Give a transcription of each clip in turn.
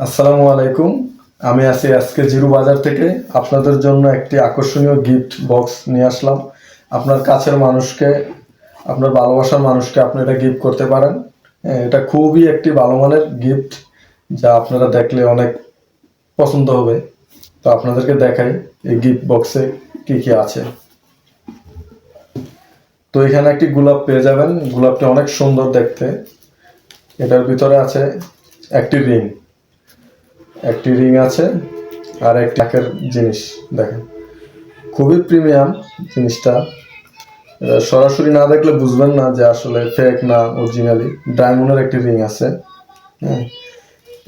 আসসালামু আলাইকুম। আমি আছি আজকে জিরো বাজার থেকে আপনাদের জন্য একটি আকর্ষণীয় গিফট বক্স নিয়ে আসলাম। আপনার কাছের মানুষকে, আপনার ভালোবাসার মানুষকে আপনি এটা গিফট করতে পারেন। এটা খুবই একটি ভালো মানের গিফট, যা আপনারা দেখলে অনেক পছন্দ হবে। তো আপনাদেরকে দেখাই এই গিফট বক্সে কি কি আছে। তো এখানে একটি গোলাপ পেয়ে যাবেন। গোলাপটি অনেক সুন্দর দেখতে। এটার ভিতরে আছে একটি রিং আছে আর একটা টাকের জিনিস। দেখেন, খুবই প্রিমিয়াম জিনিসটা। সরাসরি না দেখলে বুঝবেন না যে আসলে ফেক না অরিজিনালি। ডায়মন্ডের একটি রিং আছে। হ্যাঁ,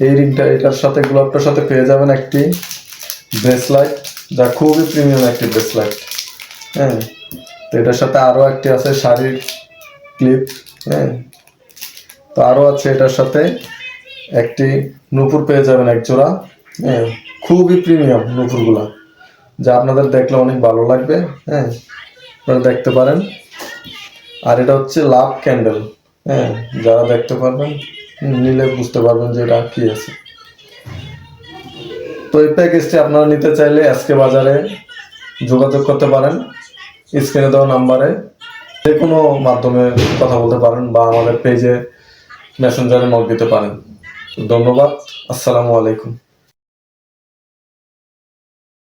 এই রিংটা, এটার সাথে গোলাপটার সাথে পেয়ে যাবেন একটি ব্রেসলাইট, যা খুবই প্রিমিয়াম একটি ব্রেসলাইট। হ্যাঁ, তো এটার সাথে আরও একটি আছে শাড়ির ক্লিপ। হ্যাঁ, তো আরও আছে এটার সাথে একটি নূপুর পেয়ে যাবেন এক জোড়া। হ্যাঁ, খুবই প্রিমিয়াম নূপুরগুলা, যা আপনাদের দেখলে অনেক ভালো লাগবে। হ্যাঁ, আপনারা দেখতে পারেন। আর এটা হচ্ছে লাভ ক্যান্ডেল। হ্যাঁ, যারা দেখতে পারবেন, নিলে বুঝতে পারবেন যে এটা কি আছে। তো এই প্যাকেজটি আপনারা নিতে চাইলে আজকে বাজারে যোগাযোগ করতে পারেন। স্ক্রিনে দেওয়া নাম্বারে যে কোনো মাধ্যমে কথা বলতে পারেন বা আমাদের পেজে মেসেঞ্জারে নক দিতে পারেন। ধন্যবাদ। আসসালামু আলাইকুম।